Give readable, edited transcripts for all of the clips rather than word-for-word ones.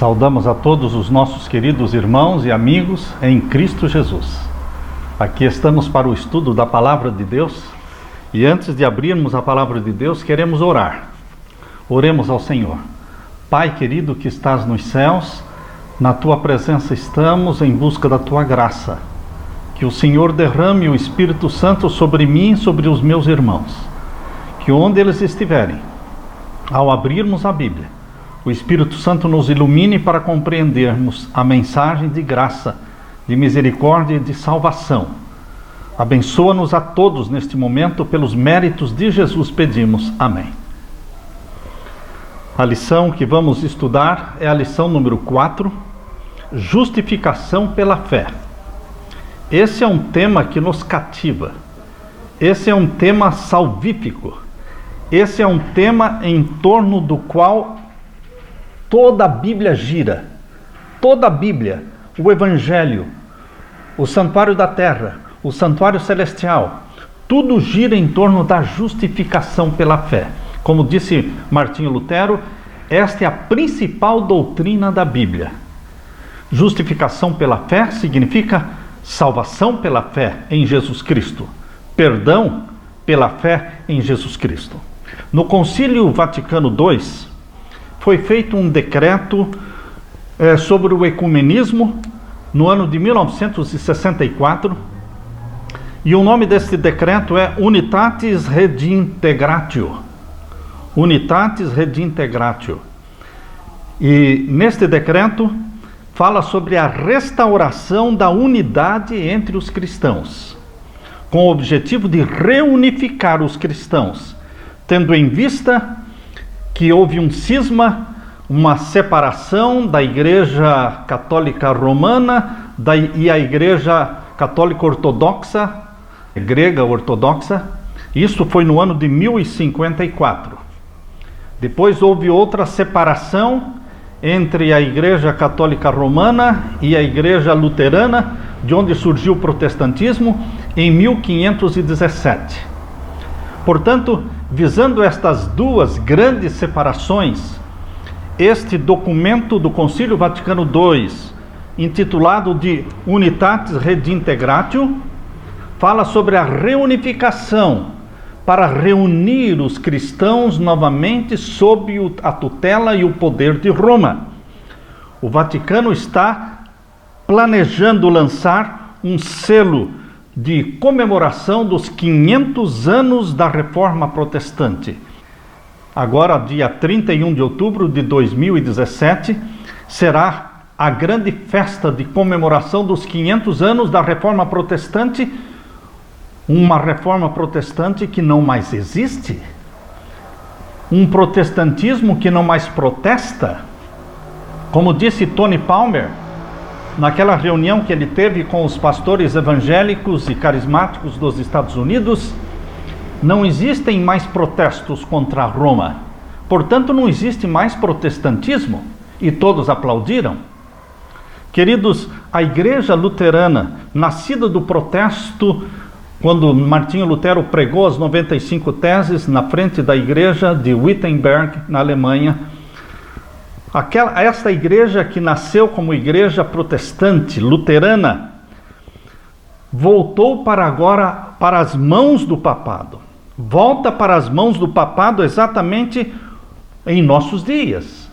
Saudamos a todos os nossos queridos irmãos e amigos em Cristo Jesus. Aqui estamos para o estudo da Palavra de Deus e antes de abrirmos a Palavra de Deus, queremos orar. Oremos ao Senhor. Pai querido que estás nos céus, na Tua presença estamos em busca da Tua graça. Que o Senhor derrame o Espírito Santo sobre mim e sobre os meus irmãos. Que onde eles estiverem, ao abrirmos a Bíblia, o Espírito Santo nos ilumine para compreendermos a mensagem de graça, de misericórdia e de salvação. Abençoa-nos a todos neste momento, pelos méritos de Jesus pedimos. Amém. A lição que vamos estudar é a lição número 4, Justificação pela Fé. Esse é um tema que nos cativa. Esse é um tema salvífico. Esse é um tema em torno do qual toda a Bíblia gira. Toda a Bíblia, o Evangelho, o santuário da terra, o santuário celestial, tudo gira em torno da justificação pela fé. Como disse Martinho Lutero, esta é a principal doutrina da Bíblia. Justificação pela fé significa salvação pela fé em Jesus Cristo, perdão pela fé em Jesus Cristo. No Concílio Vaticano II, foi feito um decreto sobre o ecumenismo no ano de 1964, e o nome desse decreto é Unitatis Redintegratio. Unitatis Redintegratio. E neste decreto fala sobre a restauração da unidade entre os cristãos, com o objetivo de reunificar os cristãos, tendo em vista que houve um cisma, uma separação da Igreja Católica Romana e a Igreja Católica Ortodoxa, grega ortodoxa. Isso foi no ano de 1054. Depois houve outra separação entre a Igreja Católica Romana e a Igreja Luterana, de onde surgiu o protestantismo, em 1517. Portanto, visando estas duas grandes separações, este documento do Concílio Vaticano II, intitulado de Unitatis Redintegratio, fala sobre a reunificação para reunir os cristãos novamente sob a tutela e o poder de Roma. O Vaticano está planejando lançar um selo de comemoração dos 500 anos da Reforma Protestante. Agora, dia 31 de outubro de 2017, será a grande festa de comemoração dos 500 anos da Reforma Protestante, uma Reforma Protestante que não mais existe, um protestantismo que não mais protesta. Como disse Tony Palmer, naquela reunião que ele teve com os pastores evangélicos e carismáticos dos Estados Unidos, não existem mais protestos contra Roma. Portanto, não existe mais protestantismo. E todos aplaudiram. Queridos, a Igreja Luterana, nascida do protesto, quando Martinho Lutero pregou as 95 teses na frente da igreja de Wittenberg, na Alemanha, esta igreja que nasceu como igreja protestante, luterana, voltou para as mãos do papado. Volta para as mãos do papado exatamente em nossos dias.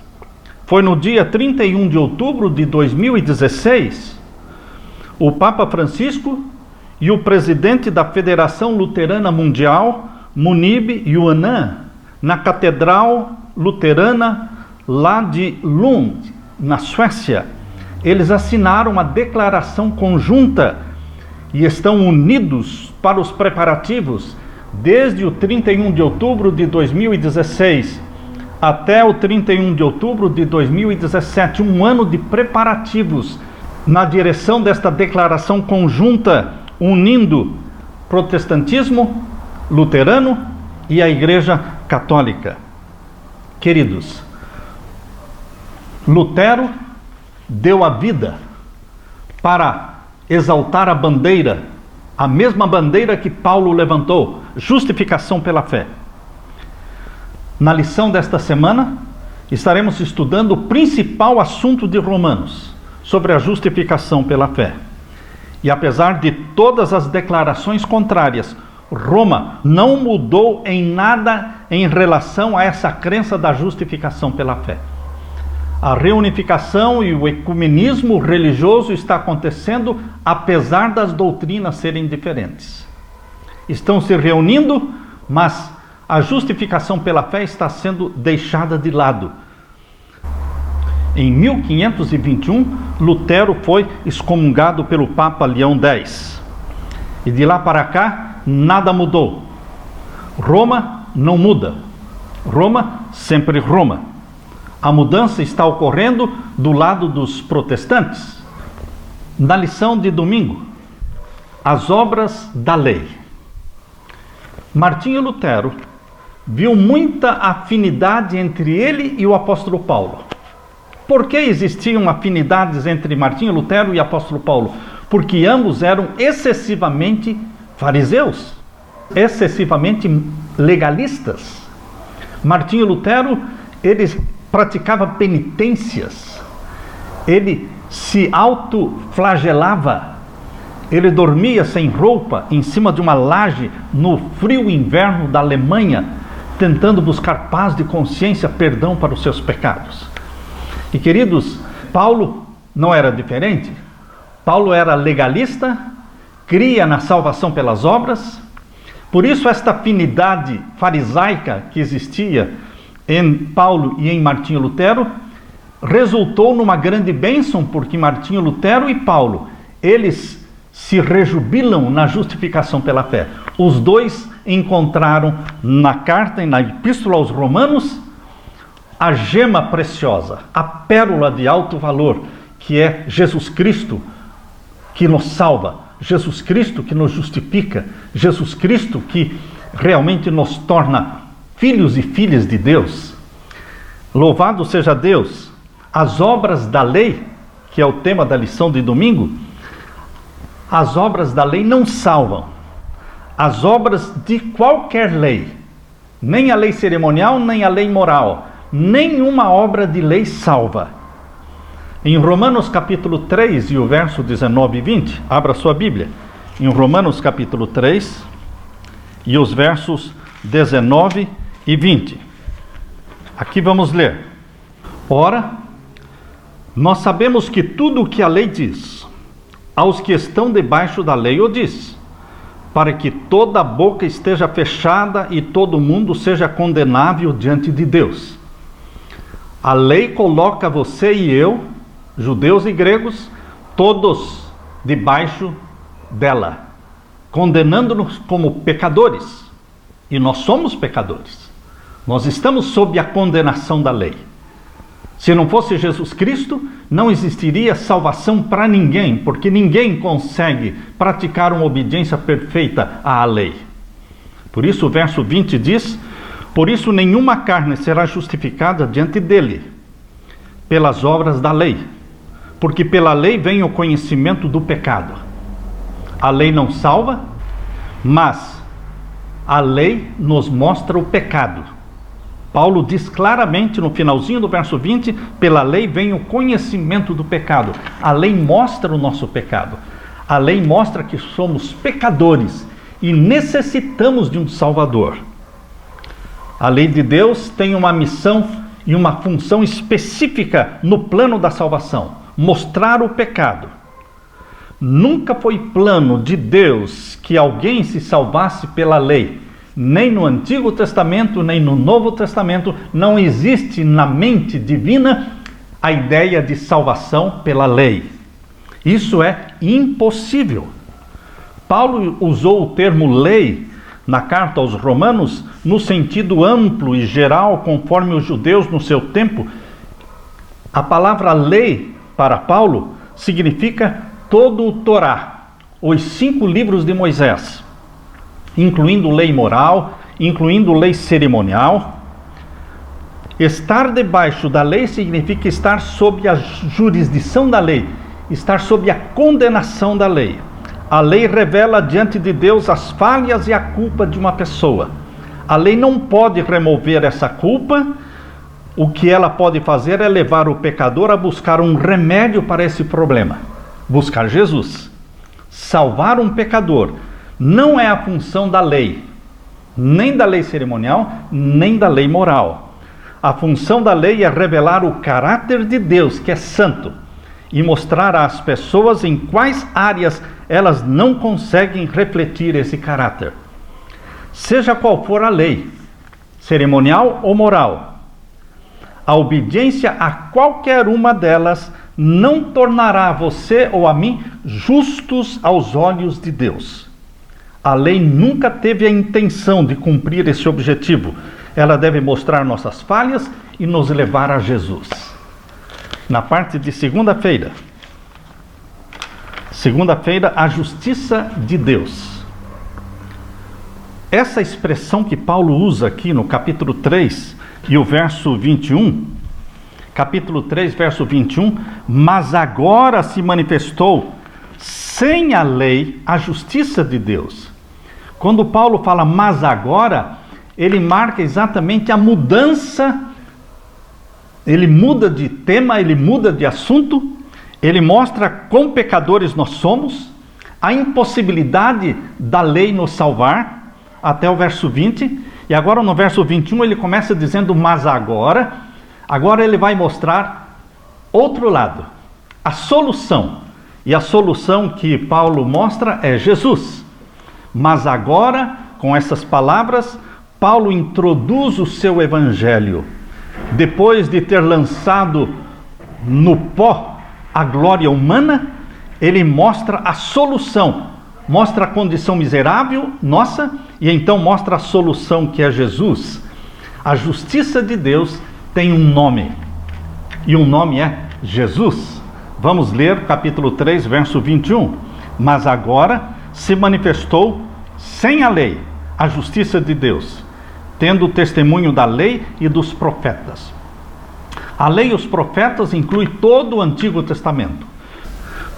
Foi no dia 31 de outubro de 2016, o Papa Francisco e o presidente da Federação Luterana Mundial, Munib Yuanan, na Catedral Luterana lá de Lund, na Suécia, eles assinaram uma declaração conjunta e estão unidos para os preparativos desde o 31 de outubro de 2016 até o 31 de outubro de 2017, um ano de preparativos na direção desta declaração conjunta, unindo protestantismo, luterano e a Igreja Católica. Queridos, Lutero deu a vida para exaltar a bandeira, a mesma bandeira que Paulo levantou, justificação pela fé. Na lição desta semana, estaremos estudando o principal assunto de Romanos, sobre a justificação pela fé. E apesar de todas as declarações contrárias, Roma não mudou em nada em relação a essa crença da justificação pela fé. A reunificação e o ecumenismo religioso está acontecendo apesar das doutrinas serem diferentes. Estão se reunindo, mas a justificação pela fé está sendo deixada de lado. Em 1521, Lutero foi excomungado pelo Papa Leão X. E de lá para cá, nada mudou. Roma não muda. Roma sempre Roma. A mudança está ocorrendo do lado dos protestantes. Na lição de domingo, as obras da lei. Martinho Lutero viu muita afinidade entre ele e o apóstolo Paulo. Por que existiam afinidades entre Martinho Lutero e o apóstolo Paulo? Porque ambos eram excessivamente fariseus, excessivamente legalistas. Martinho Lutero, ele praticava penitências, ele se autoflagelava, ele dormia sem roupa em cima de uma laje no frio inverno da Alemanha, tentando buscar paz de consciência, perdão para os seus pecados. E queridos, Paulo não era diferente. Paulo era legalista, cria na salvação pelas obras. Por isso esta afinidade farisaica que existia em Paulo e em Martinho Lutero resultou numa grande bênção, porque Martinho Lutero e Paulo, eles se rejubilam na justificação pela fé. Os dois encontraram na carta e na epístola aos Romanos a gema preciosa, a pérola de alto valor, que é Jesus Cristo, que nos salva, Jesus Cristo que nos justifica, Jesus Cristo que realmente nos torna filhos e filhas de Deus. Louvado seja Deus! As obras da lei, que é o tema da lição de domingo, as obras da lei não salvam. As obras de qualquer lei, nem a lei cerimonial, nem a lei moral, nenhuma obra de lei salva. Em Romanos capítulo 3 e o verso 19 e 20, abra sua Bíblia. Em Romanos capítulo 3 e os versos 19 e 20. Aqui vamos ler. Ora, nós sabemos que tudo o que a lei diz, aos que estão debaixo da lei o diz, para que toda a boca esteja fechada e todo mundo seja condenável diante de Deus. A lei coloca você e eu, judeus e gregos, todos debaixo dela, condenando-nos como pecadores. E nós somos pecadores. Nós estamos sob a condenação da lei. Se não fosse Jesus Cristo, não existiria salvação para ninguém, porque ninguém consegue praticar uma obediência perfeita à lei. Por isso o verso 20 diz: por isso nenhuma carne será justificada diante dele, pelas obras da lei, porque pela lei vem o conhecimento do pecado. A lei não salva, mas a lei nos mostra o pecado. Paulo diz claramente no finalzinho do verso 20, pela lei vem o conhecimento do pecado. A lei mostra o nosso pecado. A lei mostra que somos pecadores e necessitamos de um Salvador. A lei de Deus tem uma missão e uma função específica no plano da salvação: mostrar o pecado. Nunca foi plano de Deus que alguém se salvasse pela lei. Nem no Antigo Testamento, nem no Novo Testamento, não existe na mente divina a ideia de salvação pela lei. Isso é impossível. Paulo usou o termo lei na carta aos Romanos no sentido amplo e geral, conforme os judeus no seu tempo. A palavra lei, para Paulo, significa todo o Torá, os 5 livros de Moisés, incluindo lei moral, incluindo lei cerimonial. Estar debaixo da lei significa estar sob a jurisdição da lei, estar sob a condenação da lei. A lei revela diante de Deus as falhas e a culpa de uma pessoa. A lei não pode remover essa culpa o que ela pode fazer é levar o pecador a buscar um remédio para esse problema. Buscar Jesus. Salvar um pecador não é a função da lei, nem da lei cerimonial, nem da lei moral. A função da lei é revelar o caráter de Deus, que é santo, e mostrar às pessoas em quais áreas elas não conseguem refletir esse caráter. Seja qual for a lei, cerimonial ou moral, a obediência a qualquer uma delas não tornará você ou a mim justos aos olhos de Deus. A lei nunca teve a intenção de cumprir esse objetivo. Ela deve mostrar nossas falhas e nos levar a Jesus. Na parte de segunda-feira, a justiça de Deus. Essa expressão que Paulo usa aqui no capítulo 3 e o verso 21, capítulo 3, verso 21, mas agora se manifestou sem a lei a justiça de Deus. Quando Paulo fala mas agora, ele marca exatamente a mudança, ele muda de tema, ele muda de assunto, ele mostra quão pecadores nós somos, a impossibilidade da lei nos salvar, até o verso 20, e agora no verso 21 ele começa dizendo, mas agora ele vai mostrar outro lado, a solução, e a solução que Paulo mostra é Jesus. Mas agora, com essas palavras, Paulo introduz o seu evangelho. Depois de ter lançado no pó a glória humana, ele mostra a solução, mostra a condição miserável nossa, e então mostra a solução que é Jesus. A justiça de Deus tem um nome, e o nome é Jesus. Vamos ler capítulo 3, verso 21. Mas agora se manifestou sem a lei a justiça de Deus, tendo o testemunho da lei e dos profetas. A lei e os profetas inclui todo o Antigo Testamento.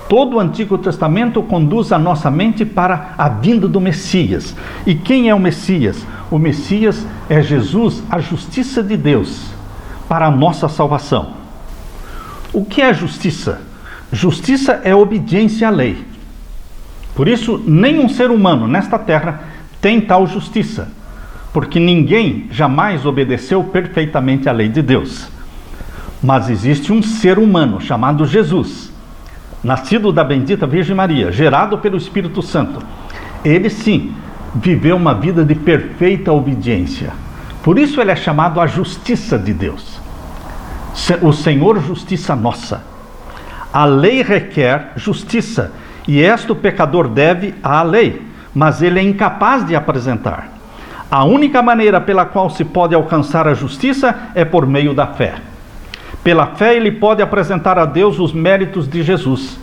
Todo o Antigo Testamento conduz a nossa mente para a vinda do Messias. E quem é o Messias? O Messias é Jesus, a justiça de Deus, para a nossa salvação. O que é justiça? Justiça é obediência à lei. Por isso, nenhum ser humano nesta terra tem tal justiça, porque ninguém jamais obedeceu perfeitamente à lei de Deus. Mas existe um ser humano chamado Jesus, nascido da bendita Virgem Maria, gerado pelo Espírito Santo. Ele sim viveu uma vida de perfeita obediência. Por isso ele é chamado a justiça de Deus. O Senhor, justiça nossa. A lei requer justiça, e esta o pecador deve à lei, mas ele é incapaz de apresentar. A única maneira pela qual se pode alcançar a justiça é por meio da fé. Pela fé ele pode apresentar a Deus os méritos de Jesus.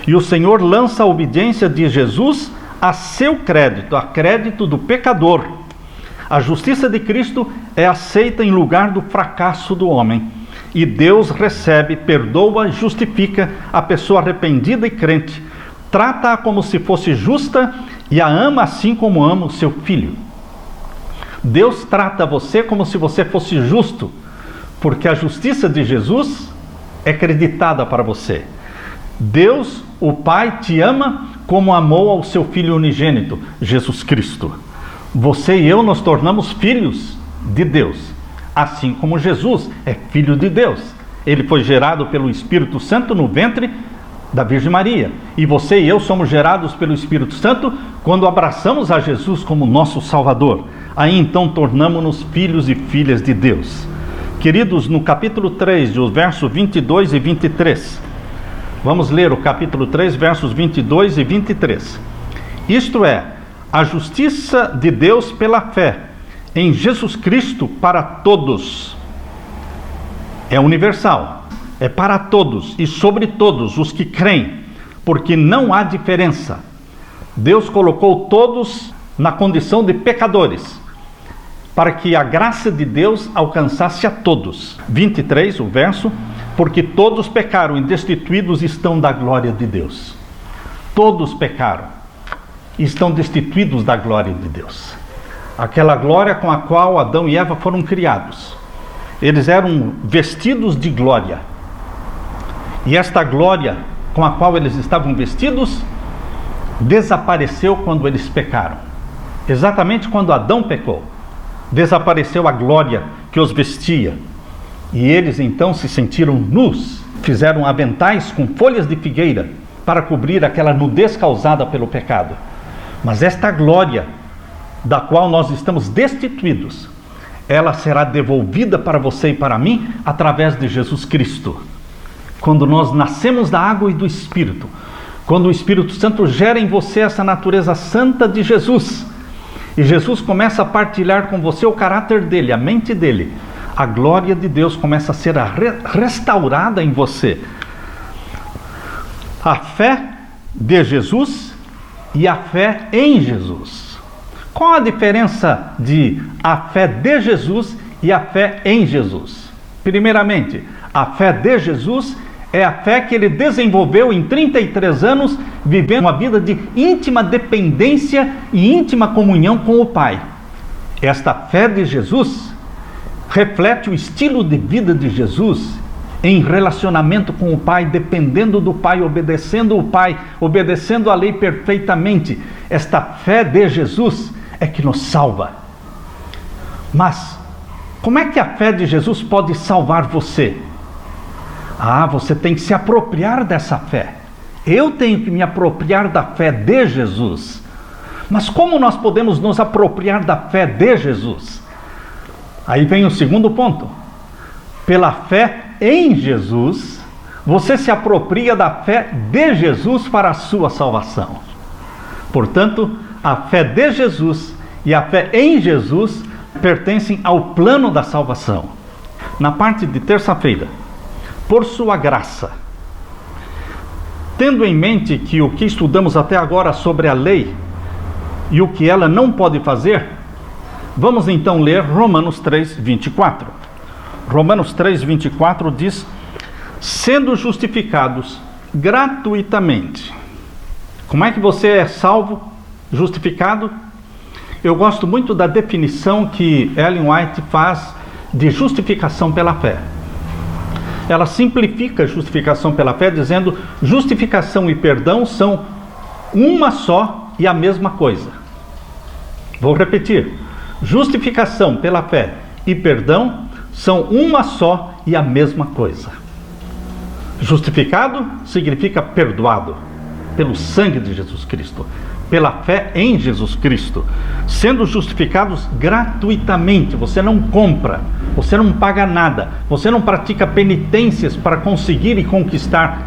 E o Senhor lança a obediência de Jesus a seu crédito, a crédito do pecador. A justiça de Cristo é aceita em lugar do fracasso do homem. E Deus recebe, perdoa, justifica a pessoa arrependida e crente, trata-a como se fosse justa e a ama assim como ama o seu filho. Deus trata você como se você fosse justo, porque a justiça de Jesus é creditada para você. Deus, o Pai, te ama como amou ao seu Filho unigênito, Jesus Cristo. Você e eu nos tornamos filhos de Deus, assim como Jesus é filho de Deus. Ele foi gerado pelo Espírito Santo no ventre da Virgem Maria. E você e eu somos gerados pelo Espírito Santo quando abraçamos a Jesus como nosso Salvador. Aí então tornamos-nos filhos e filhas de Deus. Queridos, no capítulo 3, os versos 22 e 23. Vamos ler o capítulo 3, versos 22 e 23. Isto é, a justiça de Deus pela fé em Jesus Cristo para todos. É universal, é para todos e sobre todos os que creem, porque não há diferença. Deus colocou todos na condição de pecadores, para que a graça de Deus alcançasse a todos. 23, o verso, porque todos pecaram e destituídos estão da glória de Deus. Todos pecaram e estão destituídos da glória de Deus. Aquela glória com a qual Adão e Eva foram criados. Eles eram vestidos de glória. E esta glória com a qual eles estavam vestidos desapareceu quando eles pecaram. Exatamente quando Adão pecou, desapareceu a glória que os vestia. E eles então se sentiram nus, fizeram aventais com folhas de figueira para cobrir aquela nudez causada pelo pecado. Mas esta glória da qual nós estamos destituídos, ela será devolvida para você e para mim através de Jesus Cristo. Quando nós nascemos da água e do Espírito, quando o Espírito Santo gera em você essa natureza santa de Jesus, e Jesus começa a partilhar com você o caráter dele, a mente dele, a glória de Deus começa a ser restaurada em você. A fé de Jesus e a fé em Jesus. Qual a diferença de a fé de Jesus e a fé em Jesus? Primeiramente, a fé de Jesus é a fé que ele desenvolveu em 33 anos, vivendo uma vida de íntima dependência e íntima comunhão com o Pai. Esta fé de Jesus reflete o estilo de vida de Jesus em relacionamento com o Pai, dependendo do Pai, obedecendo o Pai, obedecendo a lei perfeitamente. Esta fé de Jesus é que nos salva. Mas como é que a fé de Jesus pode salvar você? Você tem que se apropriar dessa fé. Eu tenho que me apropriar da fé de Jesus. Mas como nós podemos nos apropriar da fé de Jesus? Aí vem o segundo ponto. Pela fé em Jesus, você se apropria da fé de Jesus para a sua salvação. Portanto, a fé de Jesus e a fé em Jesus pertencem ao plano da salvação. Na parte de terça-feira, por sua graça, tendo em mente que o que estudamos até agora sobre a lei e o que ela não pode fazer, vamos então ler Romanos 3:24. Romanos 3:24 diz: sendo justificados gratuitamente. Como é que você é salvo, justificado? Eu gosto muito da definição que Ellen White faz de justificação pela fé. Ela simplifica a justificação pela fé dizendo: justificação e perdão são uma só e a mesma coisa. Vou repetir: justificação pela fé e perdão são uma só e a mesma coisa. Justificado significa perdoado pelo sangue de Jesus Cristo, pela fé em Jesus Cristo. Sendo justificados gratuitamente, você não compra, você não paga nada, você não pratica penitências para conseguir e conquistar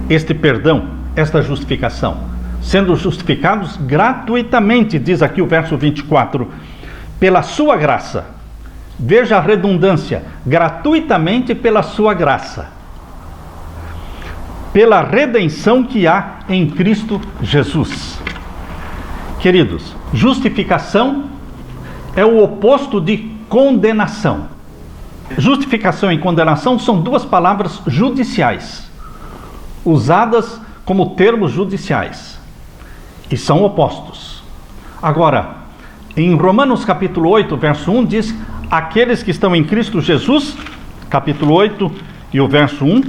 este perdão, esta justificação. Sendo justificados gratuitamente, diz aqui o verso 24, pela sua graça. Veja a redundância, gratuitamente pela sua graça, pela redenção que há em Cristo Jesus. Queridos, justificação é o oposto de condenação. Justificação e condenação são duas palavras judiciais, usadas como termos judiciais, e são opostos. Agora, em Romanos capítulo 8, verso 1, diz: aqueles que estão em Cristo Jesus, capítulo 8 e o verso 1,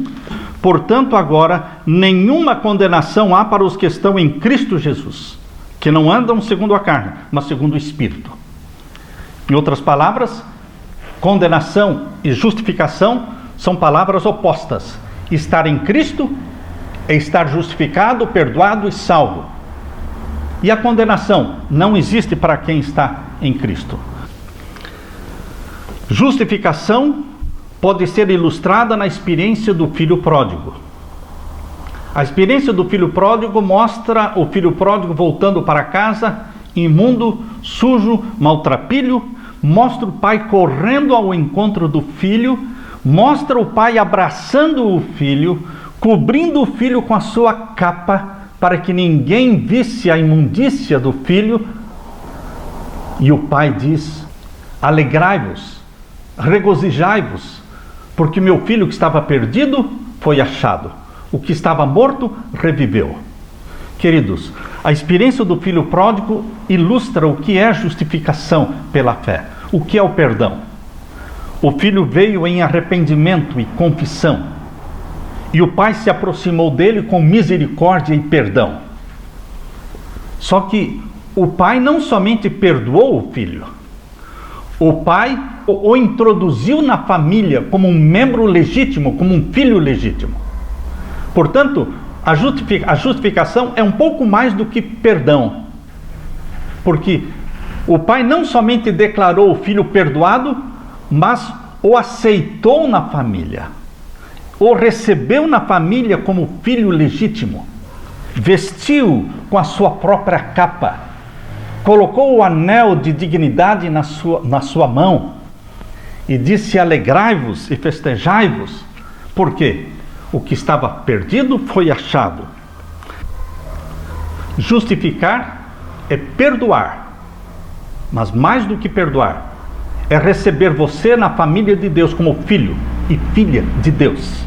portanto agora nenhuma condenação há para os que estão em Cristo Jesus, que não andam segundo a carne, mas segundo o Espírito. Em outras palavras, condenação e justificação são palavras opostas. Estar em Cristo é estar justificado, perdoado e salvo. E a condenação não existe para quem está em Cristo. Justificação pode ser ilustrada na experiência do filho pródigo. A experiência do filho pródigo mostra o filho pródigo voltando para casa, imundo, sujo, maltrapilho, mostra o pai correndo ao encontro do filho, mostra o pai abraçando o filho, cobrindo o filho com a sua capa, para que ninguém visse a imundícia do filho. E o pai diz: alegrai-vos, regozijai-vos, porque meu filho que estava perdido foi achado, o que estava morto reviveu. Queridos, a experiência do filho pródigo ilustra o que é justificação pela fé, o que é o perdão. o filho veio em arrependimento e confissão, e o pai se aproximou dele com misericórdia e perdão. Só que o pai não somente perdoou o filho, o pai o introduziu na família como um membro legítimo, como um filho legítimo. Portanto, a justificação é um pouco mais do que perdão, porque o pai não somente declarou o filho perdoado, mas o aceitou na família, o recebeu na família como filho legítimo, vestiu com a sua própria capa, colocou o anel de dignidade na sua mão e disse: alegrai-vos e festejai-vos, porque o que estava perdido foi achado. Justificar é perdoar, mas mais do que perdoar, é receber você na família de Deus como filho e filha de Deus.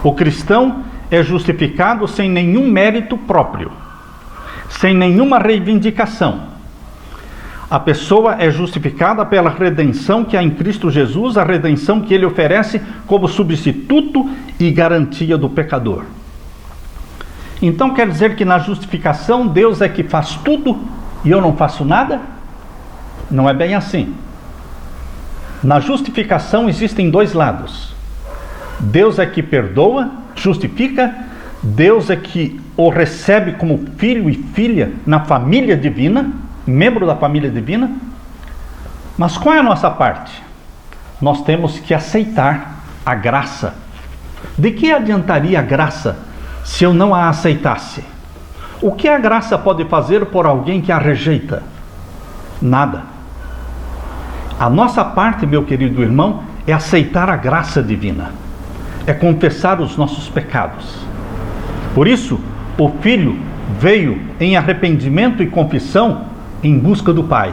O cristão é justificado sem nenhum mérito próprio, sem nenhuma reivindicação. A pessoa é justificada pela redenção que há em Cristo Jesus, a redenção que ele oferece como substituto e garantia do pecador. Então quer dizer que na justificação Deus é que faz tudo e eu não faço nada? Não é bem assim. Na justificação existem dois lados. Deus é que perdoa, justifica, Deus é que o recebe como filho e filha na família divina, membro da família divina. Mas qual é a nossa parte? Nós temos que aceitar a graça. De que adiantaria a graça se eu não a aceitasse? O que a graça pode fazer por alguém que a rejeita? Nada. A nossa parte, meu querido irmão, é aceitar a graça divina, é confessar os nossos pecados. Por isso, o filho veio em arrependimento e confissão em busca do pai,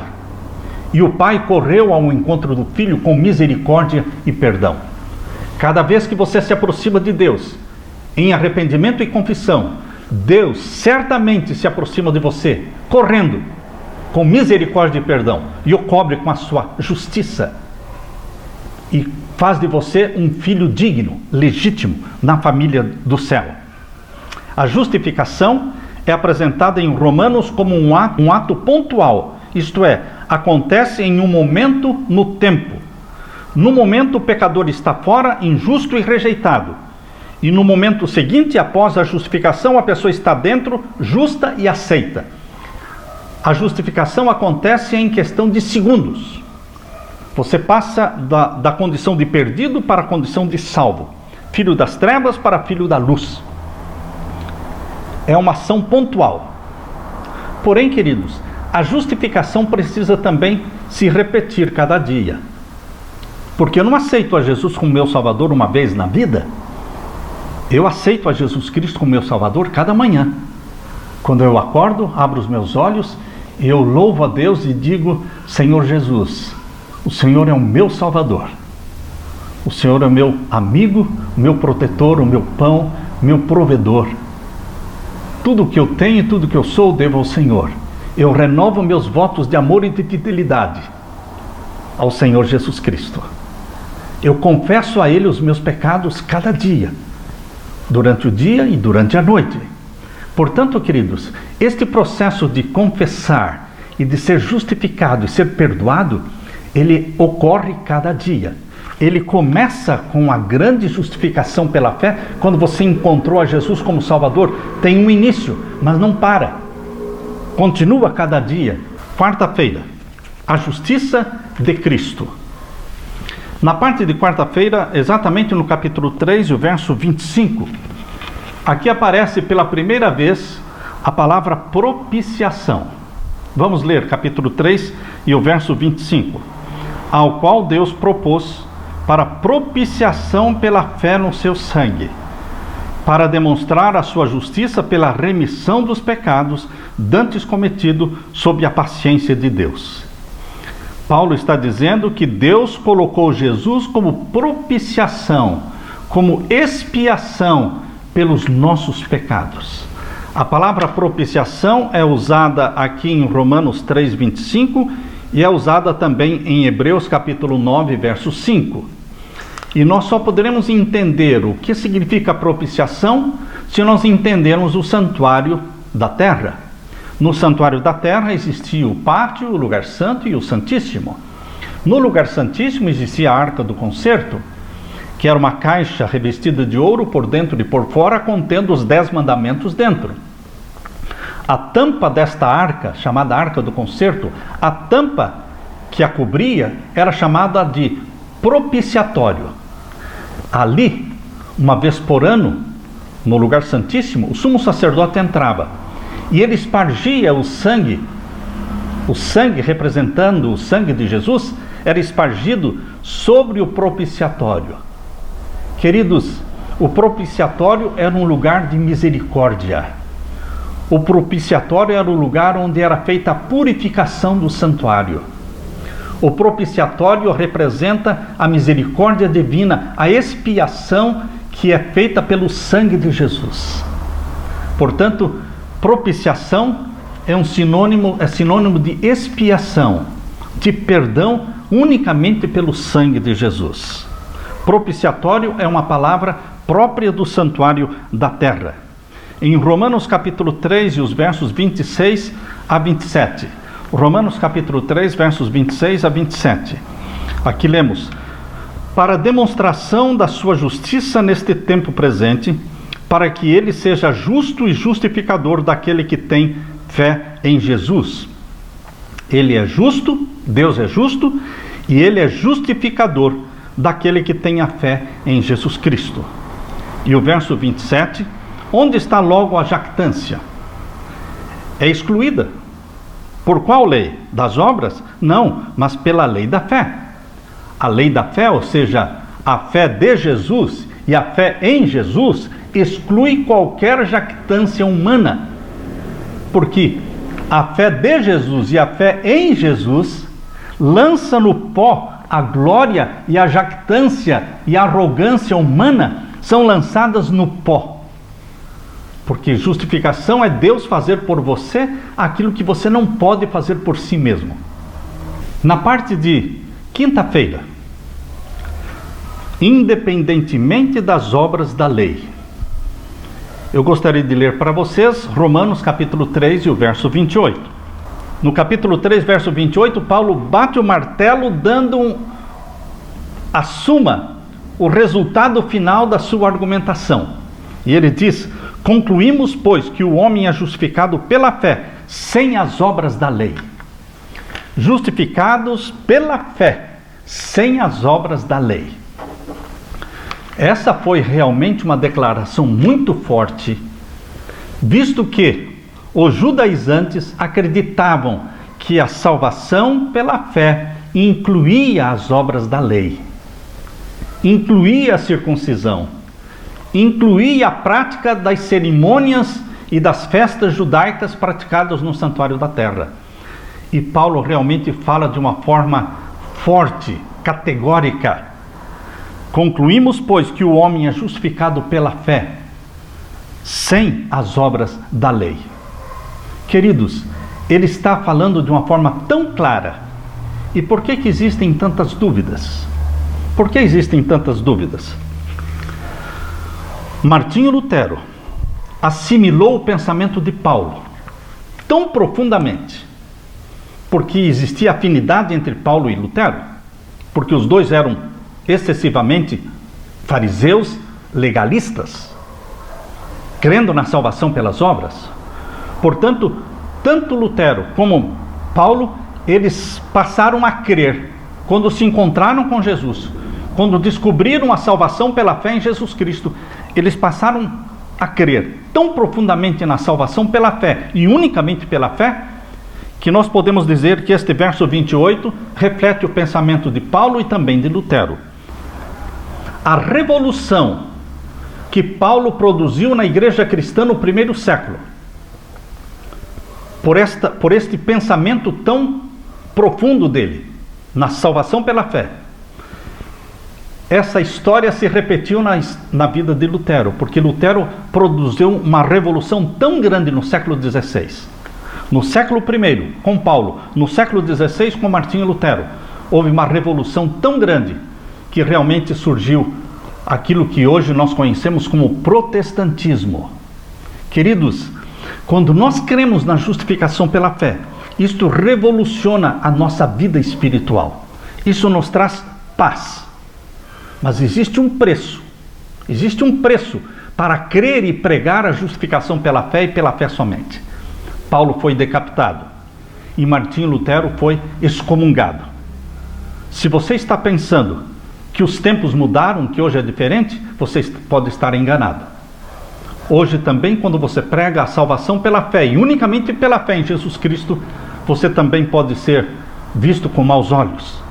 e o pai correu ao encontro do filho com misericórdia e perdão. Cada vez que você se aproxima de Deus em arrependimento e confissão, Deus certamente se aproxima de você correndo com misericórdia e perdão, e o cobre com a sua justiça, e faz de você um filho digno, legítimo, na família do céu. A justificação é apresentada em Romanos como um ato pontual, isto é, acontece em um momento no tempo. No momento o pecador está fora, injusto e rejeitado, e no momento seguinte, após a justificação, a pessoa está dentro, justa e aceita. A justificação acontece em questão de segundos. Você passa da condição de perdido para a condição de salvo, filho das trevas para filho da luz. É uma ação pontual. Porém, queridos, a justificação precisa também se repetir cada dia. Porque eu não aceito a Jesus como meu Salvador uma vez na vida. Eu aceito a Jesus Cristo como meu Salvador cada manhã. Quando eu acordo, abro os meus olhos, eu louvo a Deus e digo: Senhor Jesus, o Senhor é o meu Salvador. O Senhor é o meu amigo, meu protetor, o meu pão, meu provedor. Tudo que eu tenho e tudo que eu sou, devo ao Senhor. Eu renovo meus votos de amor e de fidelidade ao Senhor Jesus Cristo. Eu confesso a Ele os meus pecados cada dia, durante o dia e durante a noite. Portanto, queridos, este processo de confessar e de ser justificado e ser perdoado, ele ocorre cada dia. Ele começa com a grande justificação pela fé, quando você encontrou a Jesus como Salvador. Tem um início, mas não para. Continua cada dia. Quarta-feira, a justiça de Cristo. Na parte de quarta-feira, exatamente no capítulo 3, o verso 25, aqui aparece pela primeira vez a palavra propiciação. Vamos ler capítulo 3 e o verso 25. Ao qual Deus propôs para propiciação pela fé no seu sangue, para demonstrar a sua justiça pela remissão dos pecados dantes cometido sob a paciência de Deus. Paulo está dizendo que Deus colocou Jesus como propiciação, como expiação pelos nossos pecados. A palavra propiciação é usada aqui em Romanos 3:25 e é usada também em Hebreus capítulo 9, verso 5. E nós só poderemos entender o que significa propiciação se nós entendermos o santuário da terra. No santuário da terra existia o pátio, o lugar santo e o santíssimo. No lugar santíssimo existia a arca do concerto, que era uma caixa revestida de ouro por dentro e por fora, contendo os 10 mandamentos dentro. A tampa desta arca, chamada arca do concerto, a tampa que a cobria era chamada de propiciatório. Ali, uma vez por ano, no lugar santíssimo, o sumo sacerdote entrava e ele espargia o sangue representando o sangue de Jesus, era espargido sobre o propiciatório. Queridos, o propiciatório era um lugar de misericórdia. O propiciatório era o lugar onde era feita a purificação do santuário. O propiciatório representa a misericórdia divina, a expiação que é feita pelo sangue de Jesus. Portanto, propiciação é sinônimo de expiação, de perdão unicamente pelo sangue de Jesus. Propiciatório é uma palavra própria do santuário da terra. Em Romanos capítulo 3 e os versos 26 a 27. Romanos capítulo 3, versos 26 a 27. Aqui lemos: para demonstração da sua justiça neste tempo presente, para que ele seja justo e justificador daquele que tem fé em Jesus. Ele é justo, Deus é justo, e ele é justificador daquele que tem a fé em Jesus Cristo. E o verso 27, onde está logo a jactância? É excluída. Por qual lei? Das obras? Não, mas pela lei da fé. A lei da fé, ou seja, a fé de Jesus e a fé em Jesus, exclui qualquer jactância humana. Porque a fé de Jesus e a fé em Jesus lança no pó a glória e a jactância e a arrogância humana, são lançadas no pó. Porque justificação é Deus fazer por você aquilo que você não pode fazer por si mesmo. Na parte de quinta-feira, independentemente das obras da lei, eu gostaria de ler para vocês Romanos capítulo 3 e o verso 28. No capítulo 3, verso 28, Paulo bate o martelo dando a suma, o resultado final da sua argumentação. E ele diz: concluímos, pois, que o homem é justificado pela fé, sem as obras da lei. Justificados pela fé, sem as obras da lei. Essa foi realmente uma declaração muito forte, visto que os judaizantes acreditavam que a salvação pela fé incluía as obras da lei, incluía a circuncisão, incluía a prática das cerimônias e das festas judaicas praticadas no santuário da terra. E Paulo realmente fala de uma forma forte, categórica. Concluímos, pois, que o homem é justificado pela fé, sem as obras da lei. Queridos, ele está falando de uma forma tão clara. E por que existem tantas dúvidas? Por que existem tantas dúvidas? Martinho Lutero assimilou o pensamento de Paulo tão profundamente, porque existia afinidade entre Paulo e Lutero, porque os dois eram excessivamente fariseus legalistas, crendo na salvação pelas obras. Portanto, tanto Lutero como Paulo, eles passaram a crer quando se encontraram com Jesus, quando descobriram a salvação pela fé em Jesus Cristo. Eles passaram a crer tão profundamente na salvação pela fé e unicamente pela fé, que nós podemos dizer que este verso 28 reflete o pensamento de Paulo e também de Lutero. A revolução que Paulo produziu na igreja cristã no primeiro século, por este pensamento tão profundo dele, na salvação pela fé, essa história se repetiu na vida de Lutero, porque Lutero produziu uma revolução tão grande no século XVI. No século I, com Paulo, no século XVI, com Martinho Lutero, houve uma revolução tão grande que realmente surgiu aquilo que hoje nós conhecemos como protestantismo. Queridos, quando nós cremos na justificação pela fé, isto revoluciona a nossa vida espiritual. Isso nos traz paz. Mas existe um preço para crer e pregar a justificação pela fé e pela fé somente. Paulo foi decapitado e Martinho Lutero foi excomungado. Se você está pensando que os tempos mudaram, que hoje é diferente, você pode estar enganado. Hoje também, quando você prega a salvação pela fé, e unicamente pela fé em Jesus Cristo, você também pode ser visto com maus olhos.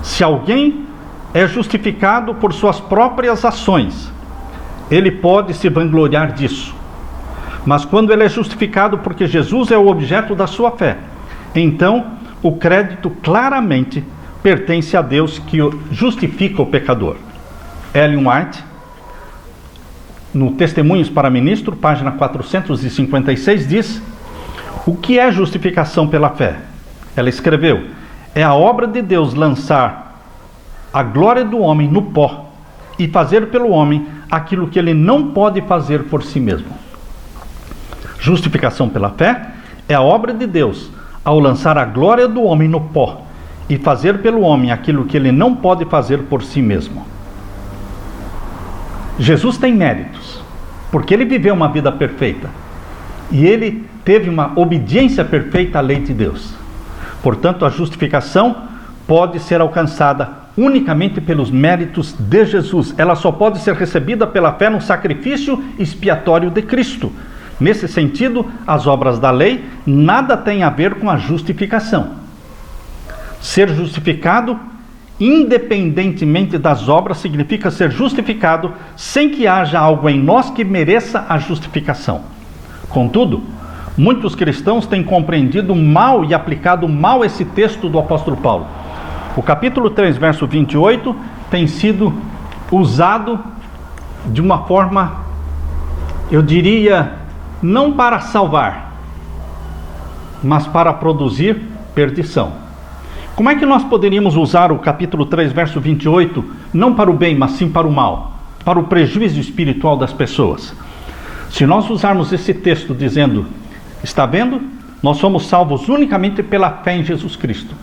Se alguém é justificado por suas próprias ações, ele pode se vangloriar disso. Mas quando ele é justificado porque Jesus é o objeto da sua fé, então o crédito claramente pertence a Deus, que justifica o pecador. Ellen White, no Testemunhos para Ministro, página 456, diz: o que é justificação pela fé? Ela escreveu: é a obra de Deus lançar a glória do homem no pó e fazer pelo homem aquilo que ele não pode fazer por si mesmo. Justificação pela fé é a obra de Deus ao lançar a glória do homem no pó e fazer pelo homem aquilo que ele não pode fazer por si mesmo. Jesus tem méritos, porque ele viveu uma vida perfeita e ele teve uma obediência perfeita à lei de Deus. Portanto, a justificação pode ser alcançada unicamente pelos méritos de Jesus. Ela só pode ser recebida pela fé no sacrifício expiatório de Cristo. Nesse sentido, as obras da lei nada têm a ver com a justificação. Ser justificado, independentemente das obras, significa ser justificado sem que haja algo em nós que mereça a justificação. Contudo, muitos cristãos têm compreendido mal e aplicado mal esse texto do apóstolo Paulo. O capítulo 3, verso 28, tem sido usado de uma forma, eu diria, não para salvar, mas para produzir perdição. Como é que nós poderíamos usar o capítulo 3, verso 28, não para o bem, mas sim para o mal, para o prejuízo espiritual das pessoas? Se nós usarmos esse texto dizendo: está vendo? Nós somos salvos unicamente pela fé em Jesus Cristo.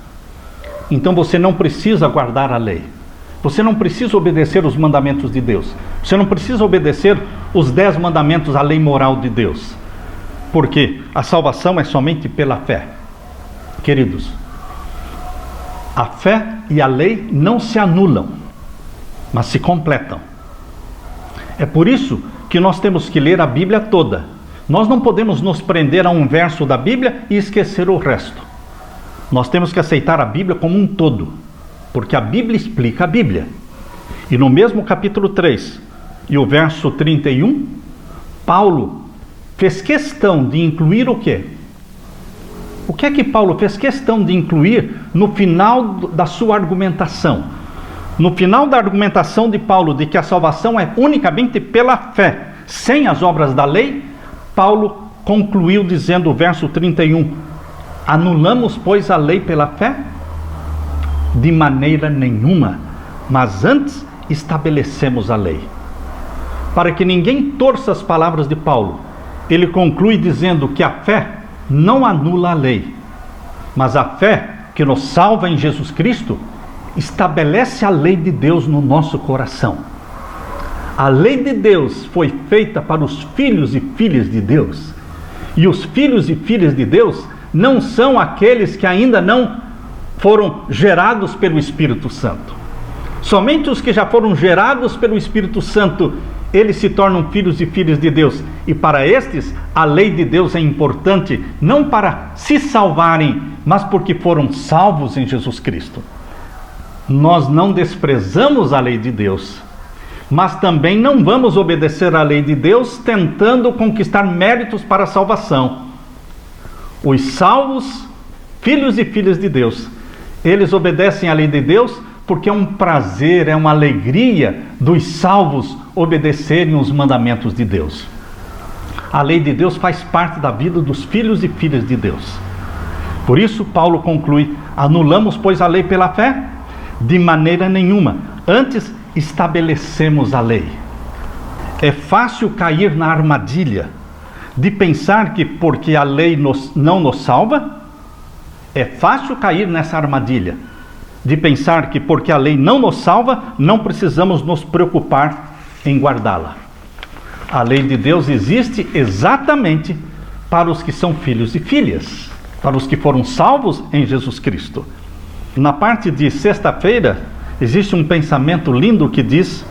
Então você não precisa guardar a lei. Você não precisa obedecer os mandamentos de Deus. Você não precisa obedecer os 10 mandamentos, a lei moral de Deus. Porque a salvação é somente pela fé. Queridos, a fé e a lei não se anulam, mas se completam. É por isso que nós temos que ler a Bíblia toda. Nós não podemos nos prender a um verso da Bíblia e esquecer o resto. Nós temos que aceitar a Bíblia como um todo, porque a Bíblia explica a Bíblia. E no mesmo capítulo 3 e o verso 31, Paulo fez questão de incluir o quê? O que é que Paulo fez questão de incluir no final da sua argumentação? No final da argumentação de Paulo de que a salvação é unicamente pela fé, sem as obras da lei, Paulo concluiu dizendo o verso 31: anulamos, pois, a lei pela fé? De maneira nenhuma, mas antes estabelecemos a lei. Para que ninguém torça as palavras de Paulo, ele conclui dizendo que a fé não anula a lei, mas a fé que nos salva em Jesus Cristo estabelece a lei de Deus no nosso coração. A lei de Deus foi feita para os filhos e filhas de Deus, e os filhos e filhas de Deus não são aqueles que ainda não foram gerados pelo Espírito Santo. Somente os que já foram gerados pelo Espírito Santo, eles se tornam filhos e filhas de Deus. E para estes, a lei de Deus é importante, não para se salvarem, mas porque foram salvos em Jesus Cristo. Nós não desprezamos a lei de Deus, mas também não vamos obedecer à lei de Deus tentando conquistar méritos para a salvação. Os salvos, filhos e filhas de Deus, eles obedecem à lei de Deus porque é um prazer, é uma alegria dos salvos obedecerem os mandamentos de Deus. A lei de Deus faz parte da vida dos filhos e filhas de Deus. Por isso, Paulo conclui: anulamos, pois, a lei pela fé? De maneira nenhuma. Antes, estabelecemos a lei. É fácil cair na armadilha de pensar que porque a lei não nos salva, é fácil cair nessa armadilha de pensar que porque a lei não nos salva, não precisamos nos preocupar em guardá-la. A lei de Deus existe exatamente para os que são filhos e filhas, para os que foram salvos em Jesus Cristo. Na parte de sexta-feira, existe um pensamento lindo que diz: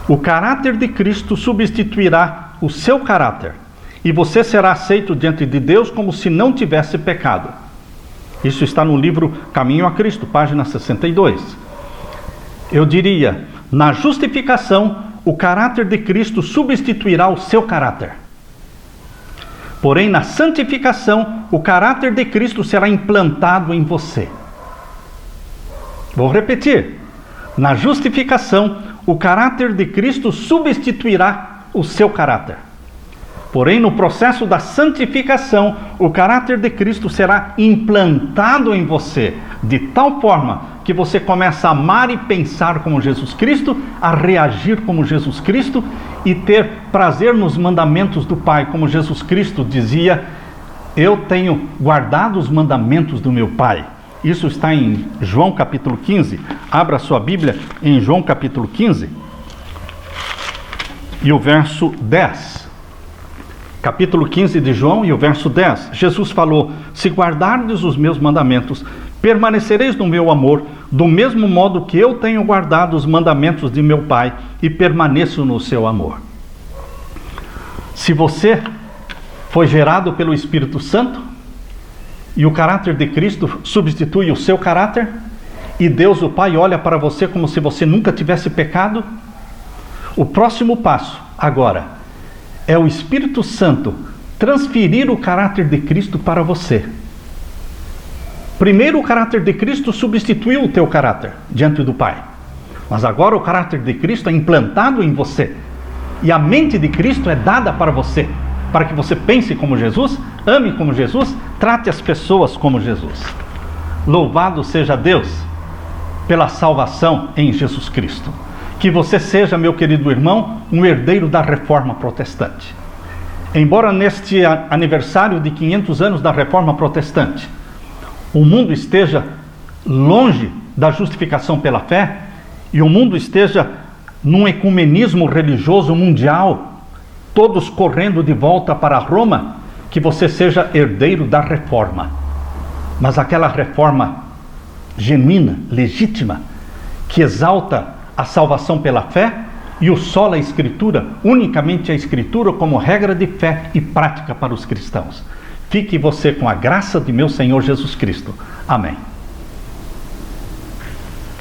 o caráter de Cristo substituirá o seu caráter, e você será aceito diante de Deus como se não tivesse pecado. Isso está no livro Caminho a Cristo, página 62. Eu diria, na justificação, o caráter de Cristo substituirá o seu caráter. Porém, na santificação, o caráter de Cristo será implantado em você. Vou repetir. Na justificação, o caráter de Cristo substituirá o seu caráter. Porém, no processo da santificação, o caráter de Cristo será implantado em você, de tal forma que você começa a amar e pensar como Jesus Cristo, a reagir como Jesus Cristo e ter prazer nos mandamentos do Pai, como Jesus Cristo dizia: eu tenho guardado os mandamentos do meu Pai. Isso está em João capítulo 15. Abra sua Bíblia em João capítulo 15 e o verso 10. Capítulo 15 de João e o verso 10. Jesus falou: se guardardes os meus mandamentos, permanecereis no meu amor, do mesmo modo que eu tenho guardado os mandamentos de meu Pai e permaneço no seu amor. Se você foi gerado pelo Espírito Santo e o caráter de Cristo substitui o seu caráter, e Deus o Pai olha para você como se você nunca tivesse pecado, o próximo passo agora é o Espírito Santo transferir o caráter de Cristo para você. Primeiro, o caráter de Cristo substituiu o teu caráter diante do Pai. Mas agora o caráter de Cristo é implantado em você. E a mente de Cristo é dada para você, para que você pense como Jesus, ame como Jesus, trate as pessoas como Jesus. Louvado seja Deus pela salvação em Jesus Cristo. Que você seja, meu querido irmão, um herdeiro da Reforma Protestante. Embora neste aniversário de 500 anos da Reforma Protestante, o mundo esteja longe da justificação pela fé, e o mundo esteja num ecumenismo religioso mundial, todos correndo de volta para Roma, que você seja herdeiro da Reforma. Mas aquela Reforma genuína, legítima, que exalta a salvação pela fé e o sola Escritura, unicamente a Escritura como regra de fé e prática para os cristãos. Fique você com a graça de meu Senhor Jesus Cristo. Amém.